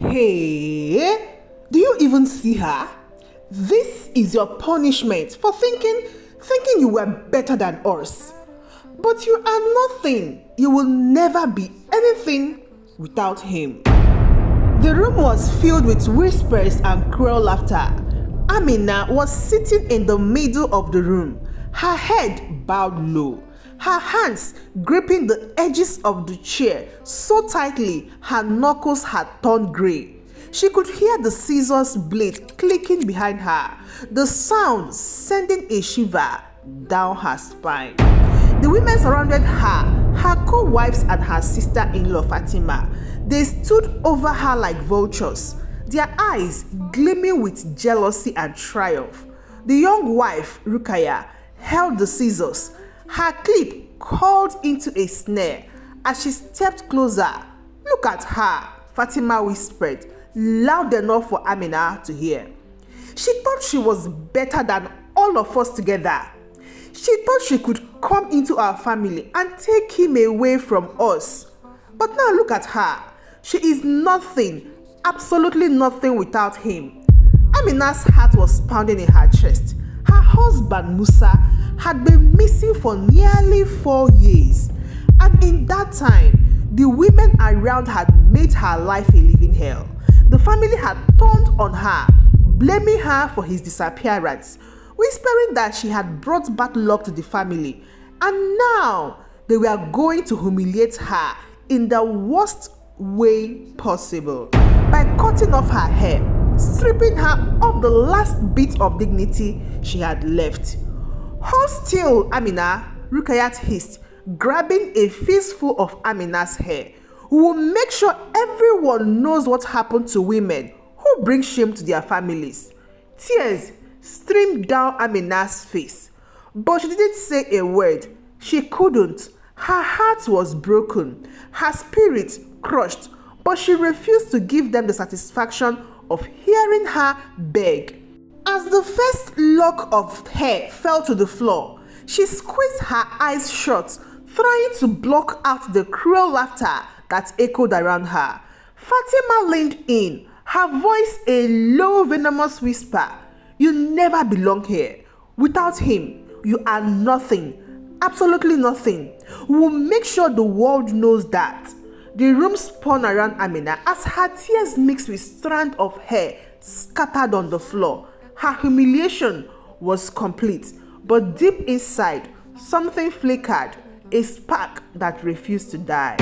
Hey, do you even see her? This is your punishment for thinking you were better than us. But you are nothing. You will never be anything without him. The room was filled with whispers and cruel laughter. Amina was sitting in the middle of the room, her head bowed low, her hands gripping the edges of the chair so tightly her knuckles had turned grey. She could hear the scissors blade clicking behind her, the sound sending a shiver down her spine. The women surrounded her co-wives and her sister-in-law Fatima. They stood over her like vultures, their eyes gleaming with jealousy and triumph. The young wife, Rukaya, held the scissors, her clip curled into a snare. As she stepped closer, "Look at her," Fatima whispered, loud enough for Amina to hear. She thought she was better than all of us together. She thought she could come into our family and take him away from us. But now look at her. She is nothing, absolutely nothing without him. Amina's heart was pounding in her chest. Her husband, Musa, had been missing for nearly 4 years. And in that time, the women around had made her life a living hell. The family had turned on her, blaming her for his disappearance, whispering that she had brought bad luck to the family. And now they were going to humiliate her in the worst way possible by cutting off her hair, stripping her of the last bit of dignity she had left. "Hold still, Amina," Rukayat hissed, grabbing a fistful of Amina's hair. "We will make sure everyone knows what happened to women who bring shame to their families." Tears streamed down Amina's face, but she didn't say a word. She couldn't. Her heart was broken, her spirit crushed, but she refused to give them the satisfaction of hearing her beg. As the first lock of hair fell to the floor, she squeezed her eyes shut, trying to block out the cruel laughter that echoed around her. Fatima leaned in, her voice a low, venomous whisper. "You never belong here. Without him, you are nothing, absolutely nothing. We will make sure the world knows that." The room spun around Amina as her tears mixed with strands of hair scattered on the floor. Her humiliation was complete, but deep inside, something flickered, a spark that refused to die.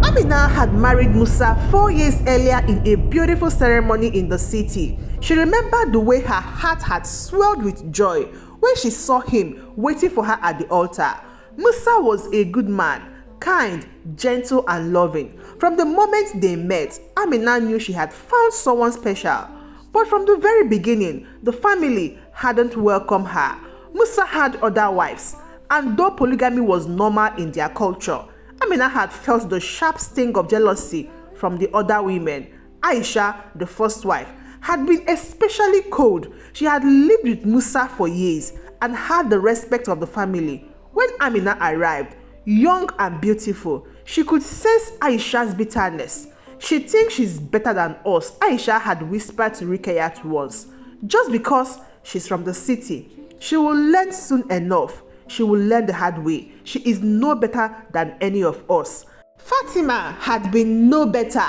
Amina had married Musa 4 years earlier in a beautiful ceremony in the city. She remembered the way her heart had swelled with joy when she saw him waiting for her at the altar. Musa was a good man, kind, gentle, and loving. From the moment they met, Amina knew she had found someone special. But from the very beginning, the family hadn't welcomed her. Musa had other wives, and though polygamy was normal in their culture, Amina had felt the sharp sting of jealousy from the other women. Aisha, the first wife, had been especially cold. She had lived with Musa for years and had the respect of the family. When Amina arrived, young and beautiful, she could sense Aisha's bitterness. "She thinks she's better than us," Aisha had whispered to Rukayat once. "Just because she's from the city. She will learn soon enough. She will learn the hard way. She is no better than any of us." Fatima had been no better.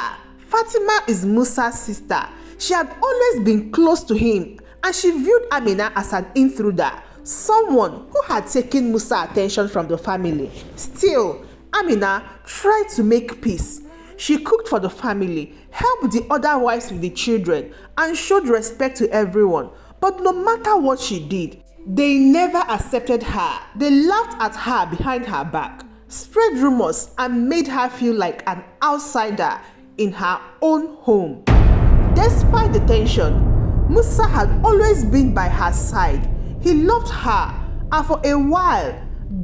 Fatima is Musa's sister. She had always been close to him, and she viewed Amina as an intruder, someone who had taken Musa's attention from the family. Still, Amina tried to make peace. She cooked for the family, helped the other wives with the children, and showed respect to everyone. But no matter what she did, they never accepted her. They laughed at her behind her back, spread rumors, and made her feel like an outsider in her own home. Despite the tension, Musa had always been by her side. He loved her, and for a while,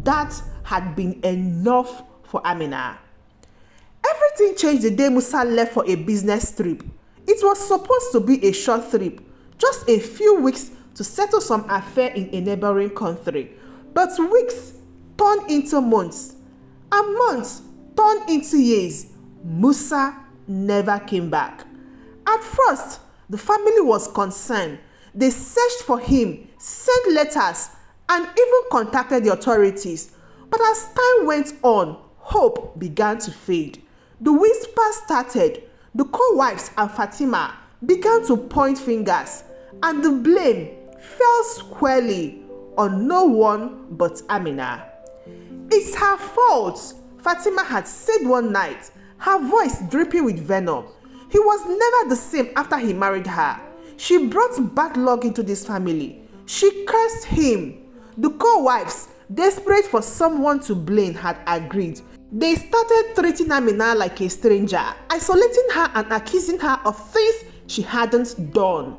that had been enough for Amina. Everything changed the day Musa left for a business trip. It was supposed to be a short trip, just a few weeks to settle some affair in a neighboring country. But weeks turned into months, and months turned into years. Musa never came back. At first, the family was concerned. They searched for him, sent letters, and even contacted the authorities. But as time went on, hope began to fade. The whispers started. The co-wives and Fatima began to point fingers, and the blame fell squarely on no one but Amina. "It's her fault," Fatima had said one night, her voice dripping with venom. He was never the same after he married her. She brought bad luck into this family. She cursed him. The co-wives, desperate for someone to blame, had agreed. They started treating Amina like a stranger, isolating her and accusing her of things she hadn't done.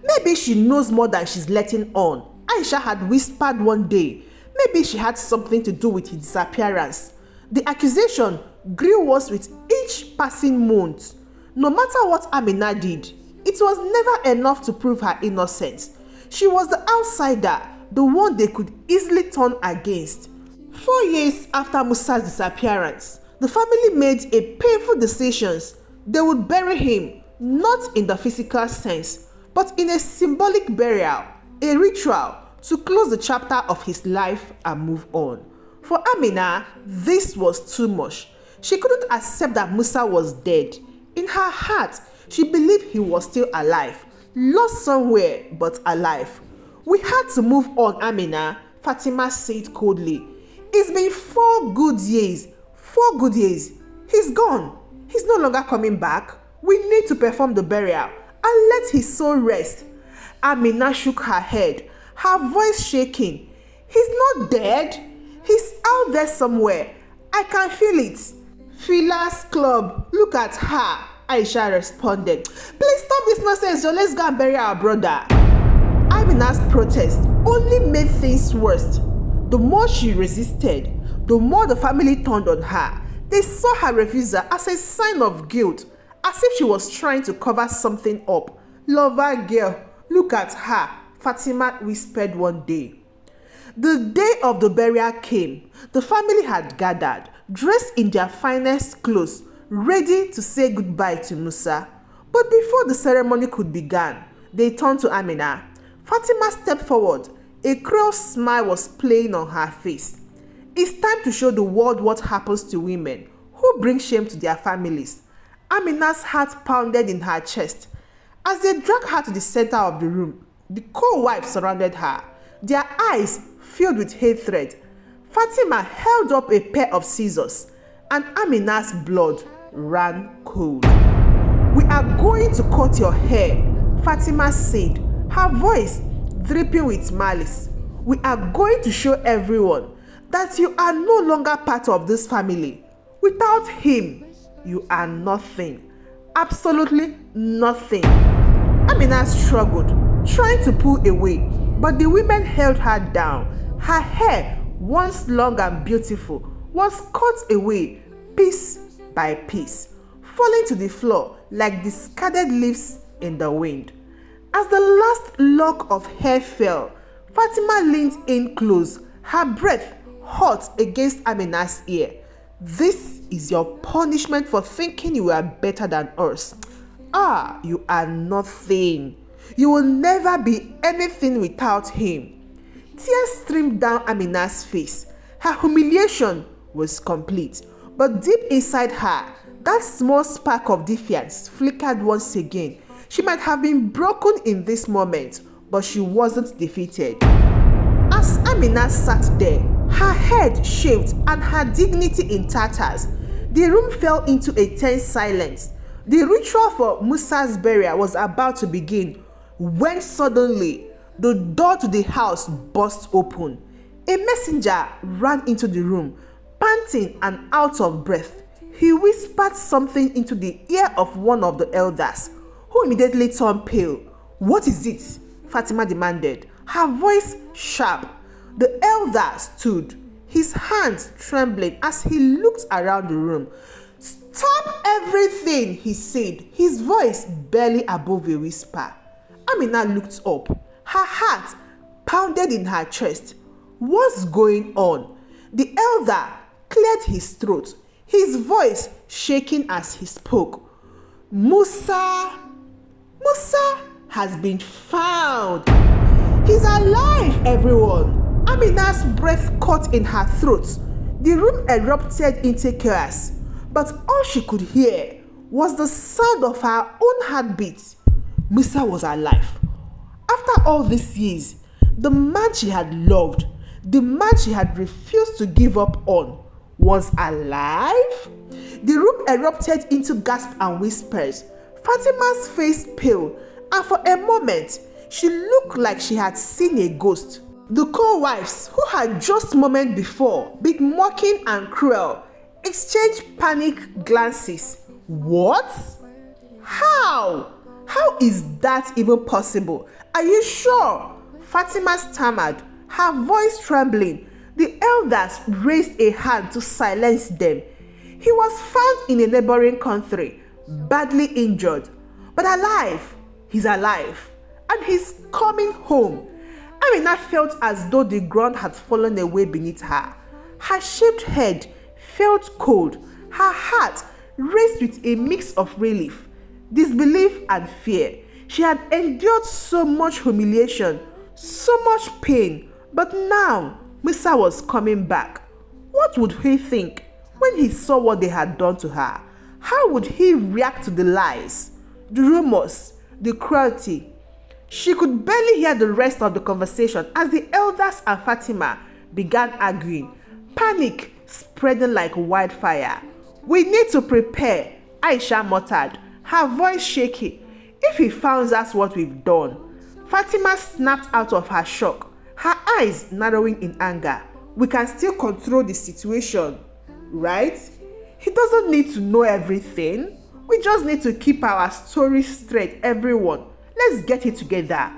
"Maybe she knows more than she's letting on," Aisha had whispered one day. "Maybe she had something to do with his disappearance." The accusation grew worse with each passing month. No matter what Amina did, it was never enough to prove her innocence. She was the outsider, the one they could easily turn against. 4 years after Musa's disappearance, the family made a painful decision. They would bury him, not in the physical sense, but in a symbolic burial, a ritual to close the chapter of his life and move on. For Amina, this was too much. She couldn't accept that Musa was dead. In her heart, she believed he was still alive, lost somewhere but alive. "We had to move on, Amina," Fatima said coldly. "It's been 4 good years. 4 good years. He's gone. He's no longer coming back. We need to perform the burial and let his soul rest." Amina shook her head, her voice shaking. "He's not dead. He's out there somewhere. I can feel it." "Fila's club. Look at her," Aisha responded. "Please stop this nonsense, Joe. Let's go and bury our brother." Amina's protest only made things worse. The more she resisted, the more the family turned on her. They saw her refusal as a sign of guilt, as if she was trying to cover something up. "Lover girl, look at her," Fatima whispered one day. The day of the burial came. The family had gathered, dressed in their finest clothes, ready to say goodbye to Musa. But before the ceremony could begin, they turned to Amina. Fatima stepped forward. A cruel smile was playing on her face. "It's time to show the world what happens to women who bring shame to their families." Amina's heart pounded in her chest. As they dragged her to the center of the room, the co-wives surrounded her, their eyes filled with hatred. Fatima held up a pair of scissors, and Amina's blood ran cold. "We are going to cut your hair," Fatima said, her voice dripping with malice. "We are going to show everyone that you are no longer part of this family. Without him, you are nothing. Absolutely nothing." Amina struggled, trying to pull away, but the women held her down. Her hair, once long and beautiful, was cut away piece by piece, falling to the floor like discarded leaves in the wind. As the last lock of hair fell, Fatima leaned in close, her breath hot against Amina's ear. "This is your punishment for thinking you are better than us. You are nothing. You will never be anything without him." Tears streamed down Amina's face. Her humiliation was complete, but deep inside her, that small spark of defiance flickered once again. She might have been broken in this moment, but she wasn't defeated. As Amina sat there, her head shaved and her dignity in tatters, the room fell into a tense silence. The ritual for Musa's burial was about to begin when suddenly the door to the house burst open. A messenger ran into the room, panting and out of breath. He whispered something into the ear of one of the elders, who immediately turned pale. "What is it?" Fatima demanded, her voice sharp. The elder stood, his hands trembling as he looked around the room. "Stop everything," he said, his voice barely above a whisper. Amina looked up. Her heart pounded in her chest. What's going on? The elder cleared his throat, his voice shaking as he spoke. "Musa Musa has been found. He's alive, everyone. Amina's breath caught in her throat. The room erupted into chaos, but all she could hear was the sound of her own heartbeat. Musa was alive. After all these years, the man she had loved, the man she had refused to give up on, was alive? The room erupted into gasps and whispers. Fatima's face paled, and for a moment, she looked like she had seen a ghost. The co-wives, who had just moments before been mocking and cruel, exchanged panic glances. What? How? How is that even possible? Are you sure? Fatima stammered, her voice trembling. The elders raised a hand to silence them. He was found in a neighboring country, badly injured, but alive. He's alive, and he's coming home. Amina felt as though the ground had fallen away beneath her. Her shaved head felt cold. Her heart raced with a mix of relief, disbelief, and fear. She had endured so much humiliation, so much pain, but now Musa was coming back. What would he think when he saw what they had done to her? How would he react to the lies, the rumors, the cruelty? She could barely hear the rest of the conversation as the elders and Fatima began arguing, panic spreading like wildfire. "We need to prepare," Aisha muttered, her voice shaky. "If he finds out what we've done." Fatima snapped out of her shock, her eyes narrowing in anger. "We can still control the situation, right? He doesn't need to know everything. We just need to keep our story straight, everyone. Let's get it together."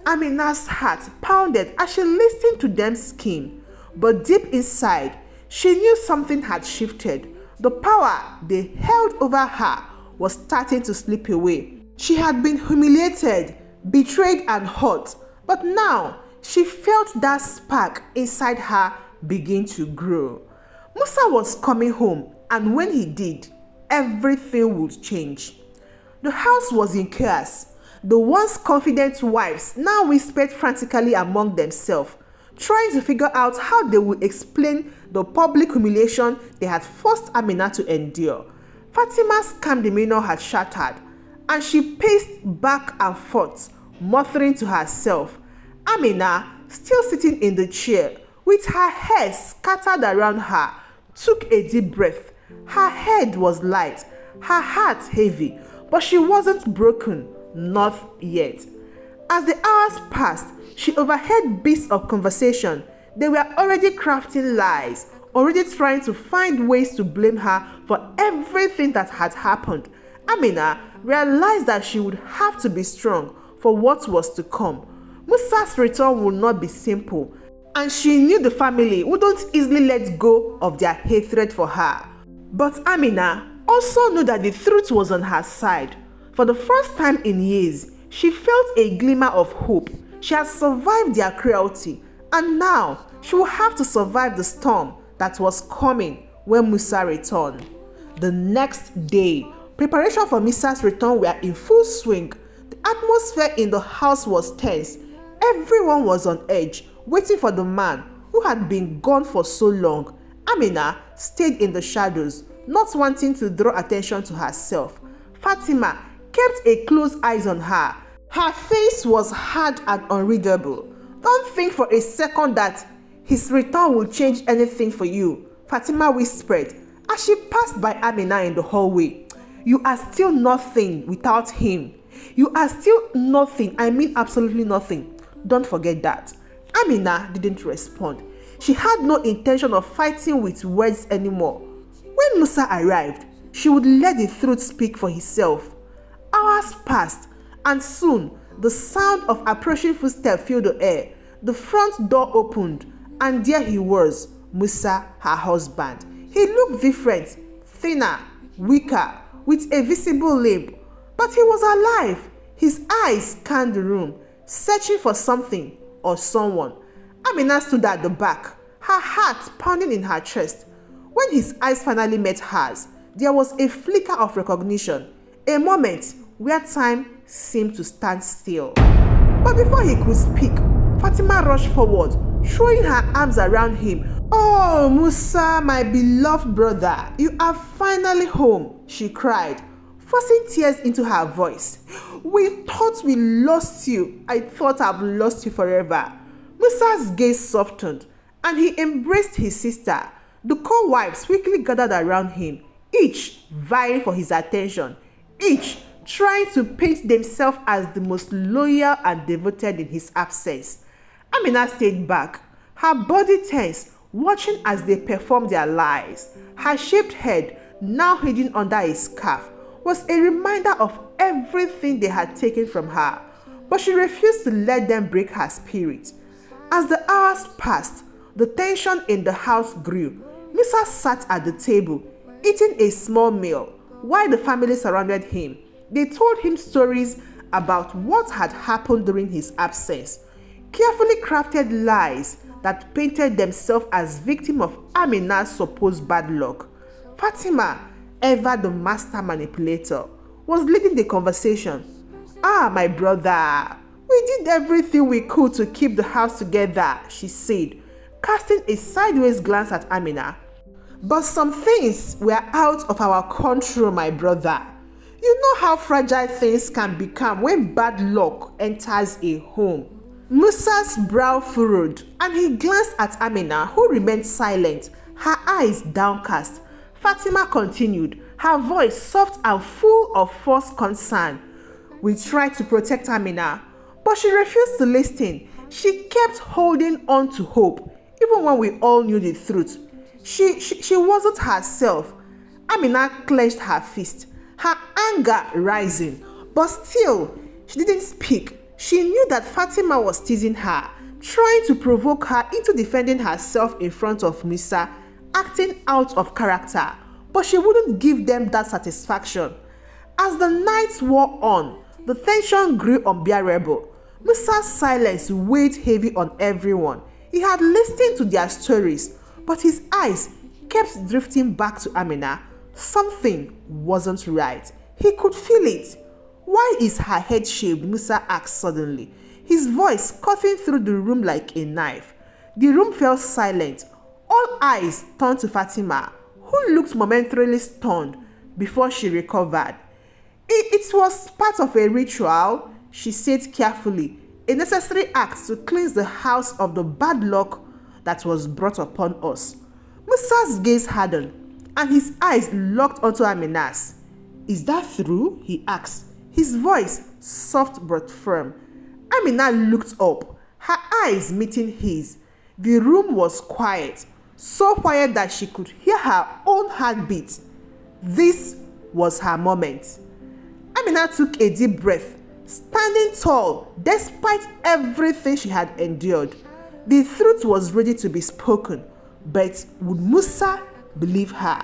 Amina's heart pounded as she listened to them scheme. But deep inside, she knew something had shifted. The power they held over her was starting to slip away. She had been humiliated, betrayed, and hurt, but now she felt that spark inside her begin to grow. Musa was coming home, and when he did, everything would change. The house was in chaos. The once confident wives now whispered frantically among themselves, trying to figure out how they would explain the public humiliation they had forced Amina to endure. Fatima's calm demeanor had shattered, and she paced back and forth, muttering to herself. Amina, still sitting in the chair, with her hair scattered around her, took a deep breath. Her head was light, her heart heavy, but she wasn't broken, not yet. As the hours passed, she overheard bits of conversation. They were already crafting lies, already trying to find ways to blame her for everything that had happened. Amina realized that she would have to be strong for what was to come. Musa's return would not be simple, and she knew the family wouldn't easily let go of their hatred for her. But Amina also knew that the truth was on her side. For the first time in years, she felt a glimmer of hope. She had survived their cruelty, and now she would have to survive the storm that was coming when Musa returned. The next day, preparations for Musa's return were in full swing. The atmosphere in the house was tense. Everyone was on edge, waiting for the man who had been gone for so long. Amina stayed in the shadows, not wanting to draw attention to herself. Fatima kept a close eye on her. Her face was hard and unreadable. "Don't think for a second that his return will change anything for you," Fatima whispered as she passed by Amina in the hallway. "You are still nothing without him. You are still nothing, I mean absolutely nothing. Don't forget that." Amina didn't respond. She had no intention of fighting with words anymore. When Musa arrived, she would let the truth speak for itself. Hours passed, and soon the sound of approaching footsteps filled the air. The front door opened, and there he was, Musa, her husband. He looked different, thinner, weaker, with a visible limp, but he was alive. His eyes scanned the room, searching for something or someone. Amina stood at the back, her heart pounding in her chest. When his eyes finally met hers, there was a flicker of recognition, a moment where time seemed to stand still. But before he could speak, Fatima rushed forward, throwing her arms around him. "Oh, Musa, my beloved brother, you are finally home," she cried, forcing tears into her voice. "We thought we lost you. I thought I've lost you forever." Musa's gaze softened, and he embraced his sister. The co-wives quickly gathered around him, each vying for his attention, each trying to paint themselves as the most loyal and devoted in his absence. Amina stayed back, her body tense, watching as they performed their lies. Her shaved head, now hidden under a scarf, was a reminder of everything they had taken from her, but she refused to let them break her spirit. As the hours passed, the tension in the house grew. Musa sat at the table, eating a small meal, while the family surrounded him. They told him stories about what had happened during his absence, carefully crafted lies that painted themselves as victims of Amina's supposed bad luck. Fatima, ever the master manipulator, was leading the conversation. "Ah, my brother, we did everything we could to keep the house together," she said, casting a sideways glance at Amina. "But some things were out of our control, my brother. You know how fragile things can become when bad luck enters a home." Musa's brow furrowed, and he glanced at Amina, who remained silent, her eyes downcast. Fatima continued, her voice soft and full of forced concern. "We tried to protect Amina, but she refused to listen. She kept holding on to hope, even when we all knew the truth. She wasn't herself." Amina clenched her fist, her anger rising, but still, she didn't speak. She knew that Fatima was teasing her, trying to provoke her into defending herself in front of Musa, acting out of character, but she wouldn't give them that satisfaction. As the nights wore on, the tension grew unbearable. Musa's silence weighed heavy on everyone. He had listened to their stories, but his eyes kept drifting back to Amina. Something wasn't right. He could feel it. "Why is her head shaved?" Musa asked suddenly, his voice cutting through the room like a knife. The room fell silent. All eyes turned to Fatima, who looked momentarily stunned before she recovered. It was part of a ritual," she said carefully, "a necessary act to cleanse the house of the bad luck that was brought upon us." Musa's gaze hardened, and his eyes locked onto Amina's. "Is that true?" he asked, his voice soft but firm. Amina looked up, her eyes meeting his. The room was quiet, so quiet that she could hear her own heartbeat. This was her moment. Amina took a deep breath, standing tall despite everything she had endured. The truth was ready to be spoken, but would Musa believe her,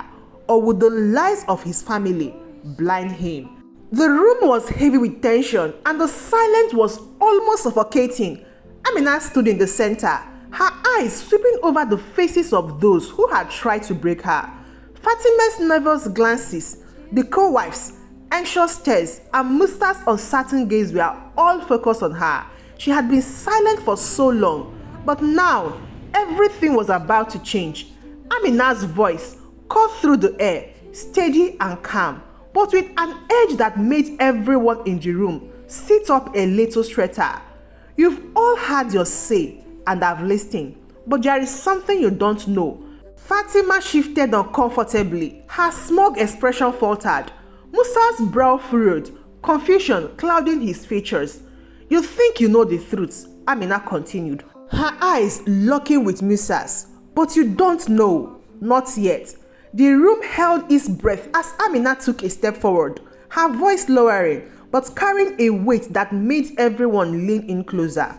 or would the lies of his family blind him? The room was heavy with tension, and the silence was almost suffocating. Amina stood in the center, her eyes sweeping over the faces of those who had tried to break her. Fatima's nervous glances, the co-wives' anxious stares, and Musta's uncertain gaze were all focused on her. She had been silent for so long, but now everything was about to change. Amina's voice cut through the air, steady and calm, but with an edge that made everyone in the room sit up a little straighter. "You've all had your say, and I've listened, but there is something you don't know." Fatima shifted uncomfortably, her smug expression faltered. Musa's brow furrowed, confusion clouding his features. "You think you know the truth," Amina continued, her eyes locking with Musa's, "but you don't know, not yet." The room held its breath as Amina took a step forward, her voice lowering, but carrying a weight that made everyone lean in closer.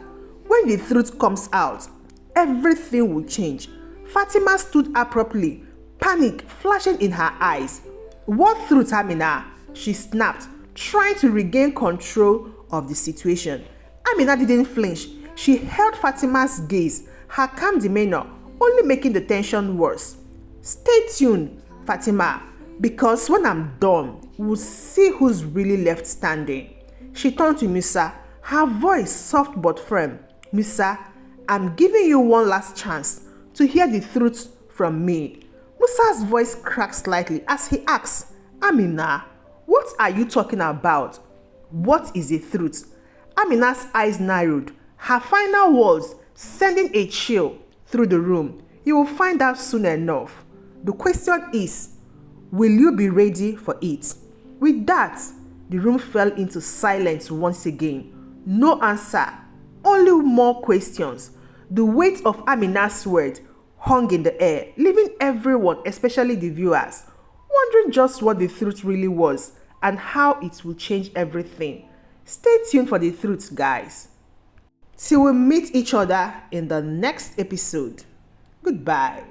"When the truth comes out, everything will change." Fatima stood abruptly, panic flashing in her eyes. "What truth, Amina?" she snapped, trying to regain control of the situation. Amina didn't flinch. She held Fatima's gaze, her calm demeanor only making the tension worse. "Stay tuned, Fatima, because when I'm done, we'll see who's really left standing." She turned to Musa, her voice soft but firm. Musa, I'm giving you one last chance to hear the truth from me. Musa's voice cracked slightly as he asked, Amina, what are you talking about? What is the truth? Amina's eyes narrowed, her final words sending a chill through the room. You will find out soon enough. The question is, will you be ready for it? With that, the room fell into silence once again. No answer, only more questions. The weight of Amina's word hung in the air, leaving everyone, especially the viewers, wondering just what the truth really was and how it will change everything. Stay tuned for the truth, guys. Till we meet each other in the next episode. Goodbye.